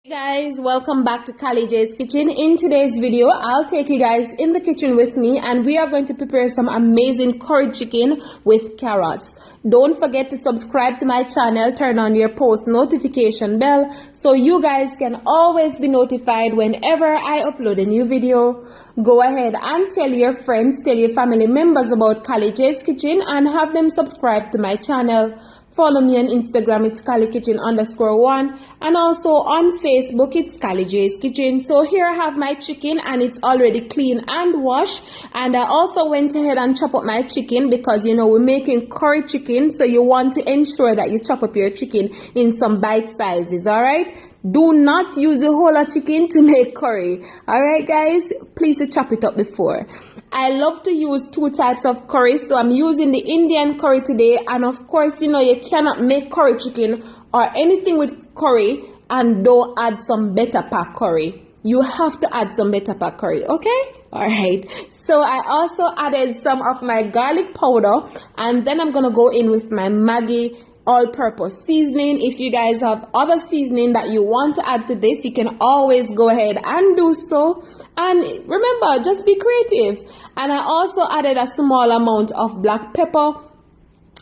Hey guys, welcome back to Kali J's Kitchen. In today's video, I'll take you guys in the kitchen with me and we are going to prepare some amazing curry chicken with carrots. Don't forget to subscribe to my channel, turn on your post notification bell so you guys can always be notified whenever I upload a new video. Go ahead and tell your friends, tell your family members about Kali J's Kitchen and have them subscribe to my channel. Follow me on Instagram, it's KaliKitchen_1, and also on Facebook, it's Kali J's Kitchen. So here I have my chicken and it's already clean and washed. And I also went ahead and chop up my chicken because, you know, we're making curry chicken. So you want to ensure that you chop up your chicken in some bite sizes, alright? Do not use the whole of chicken to make curry. Alright guys, please chop it up before. I love to use two types of curry, so I'm using the Indian curry today, and of course, you know, you cannot make curry chicken or anything with curry and don't add some better pack curry. You have to add some better pack curry, okay? Alright, so I also added some of my garlic powder, and then I'm gonna go in with my Maggi all-purpose seasoning. If you guys have other seasoning that you want to add to this, you can always go ahead and do so. And remember, just be creative. And I also added a small amount of black pepper,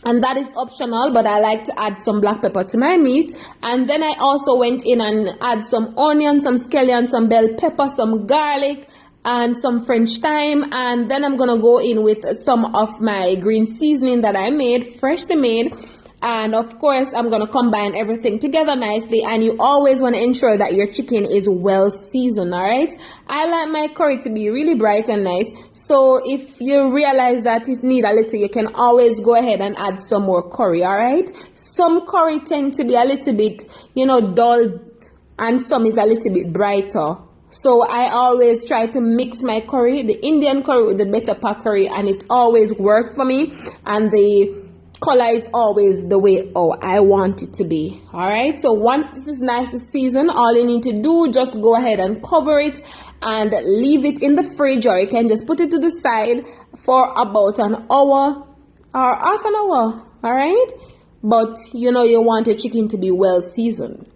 and that is optional, but I like to add some black pepper to my meat. And then I also went in and add some onion, some scallion, some bell pepper, some garlic, and some French thyme. And then I'm gonna go in with some of my green seasoning that I made, freshly made. And of course, I'm going to combine everything together nicely. And you always want to ensure that your chicken is well seasoned, alright? I like my curry to be really bright and nice. So if you realize that it needs a little, you can always go ahead and add some more curry, alright? Some curry tend to be a little bit, you know, dull, and some is a little bit brighter. So I always try to mix my curry, the Indian curry with the better pack curry, and it always works for me. And the color is always the way I want it to be. Alright, so once this is nicely seasoned, all you need to do, just go ahead and cover it and leave it in the fridge, or you can just put it to the side for about an hour or half an hour. Alright, but you know, you want your chicken to be well seasoned.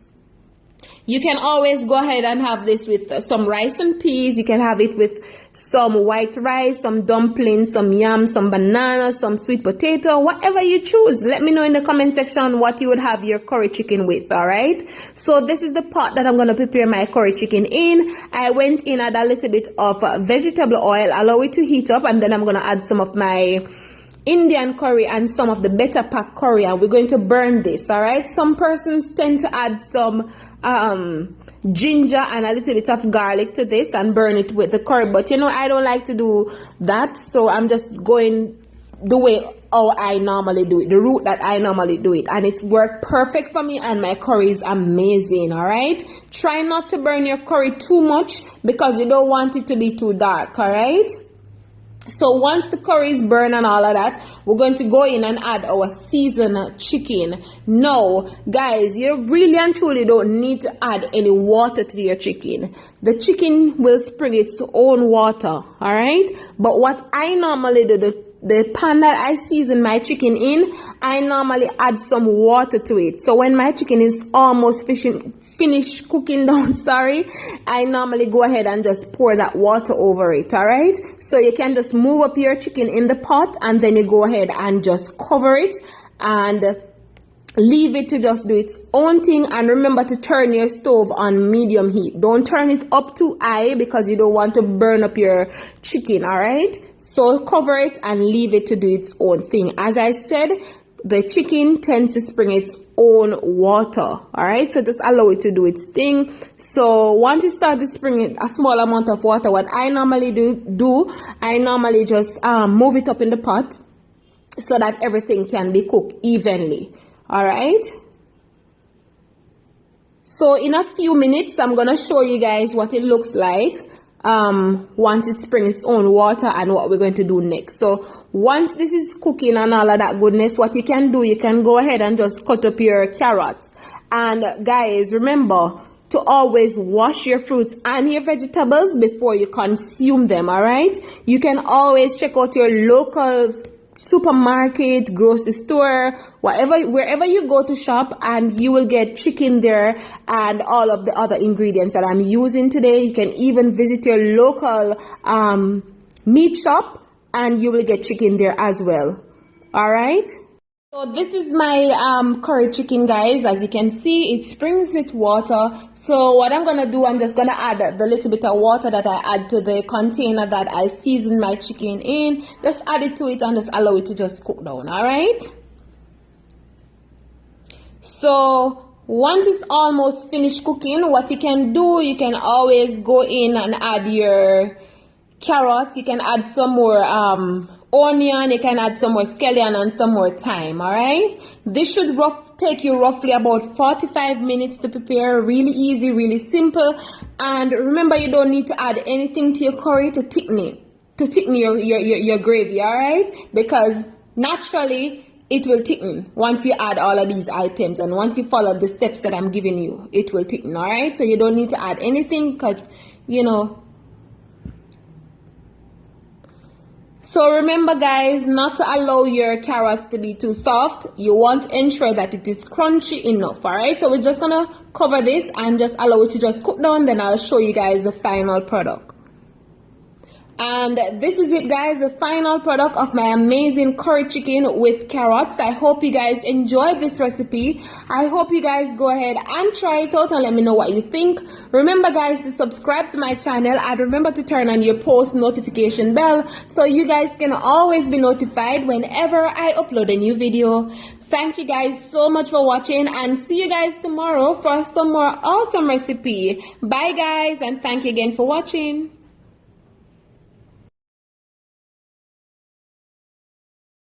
You can always go ahead and have this with some rice and peas. You can have it with some white rice, some dumplings, some yam, some banana, some sweet potato, whatever you choose. Let me know in the comment section what you would have your curry chicken with, alright? So this is the pot that I'm going to prepare my curry chicken in. I went in, add a little bit of vegetable oil, allow it to heat up, and then I'm going to add some of my Indian curry and some of the better pack curry, and we're going to burn this, alright? Some persons tend to add some ginger and a little bit of garlic to this and burn it with the curry, but you know, I don't like to do that, so I'm just going the way I normally do it, the route that I normally do it, and it's worked perfect for me, and my curry is amazing. Alright, try not to burn your curry too much because you don't want it to be too dark. Alright, so once the curry is burned and all of that, we're going to go in and add our seasoned chicken. Now, guys, you really and truly don't need to add any water to your chicken. The chicken will spring its own water, alright? But what I normally do, the pan that I season my chicken in, I normally add some water to it. So when my chicken is almost finished cooking down, I normally go ahead and just pour that water over it, alright? So you can just move up your chicken in the pot and then you go ahead and just cover it and leave it to just do its own thing. And remember to turn your stove on medium heat. Don't turn it up too high because you don't want to burn up your chicken, alright? So cover it and leave it to do its own thing. As I said, the chicken tends to spring its own water, alright? So just allow it to do its thing. So once it starts to spring a small amount of water, what I normally do, I normally just move it up in the pot so that everything can be cooked evenly. Alright, so in a few minutes I'm gonna show you guys what it looks like once it springs its own water and what we're going to do next. So once this is cooking and all of that goodness, what you can do, you can go ahead and just cut up your carrots. And guys, remember to always wash your fruits and your vegetables before you consume them. Alright, you can always check out your local supermarket, grocery store, wherever you go to shop, and you will get chicken there and all of the other ingredients that I'm using today. You can even visit your local meat shop and you will get chicken there as well. All right. So this is my curry chicken, guys. As you can see, it springs with water. So what I'm gonna do, I'm just gonna add the little bit of water that I add to the container that I season my chicken in. Just add it to it and just allow it to just cook down. All right. So once it's almost finished cooking, what you can do, you can always go in and add your carrots. You can add some more onion, you can add some more scallion and some more thyme. All right, this should take you roughly about 45 minutes to prepare. Really easy, really simple. And remember, you don't need to add anything to your curry to thicken your gravy. All right, because naturally it will thicken once you add all of these items, and once you follow the steps that I'm giving you, it will thicken. All right, so you don't need to add anything, because So remember, guys, not to allow your carrots to be too soft. You want to ensure that it is crunchy enough. All right, so we're just gonna cover this and just allow it to just cook down. Then I'll show you guys the final product. And this is it, guys, the final product of my amazing curry chicken with carrots. I hope you guys enjoyed this recipe. I hope you guys go ahead and try it out and let me know what you think. Remember, guys, to subscribe to my channel, and remember to turn on your post notification bell so you guys can always be notified whenever I upload a new video. Thank you guys so much for watching, and see you guys tomorrow for some more awesome recipe. Bye, guys, and thank you again for watching.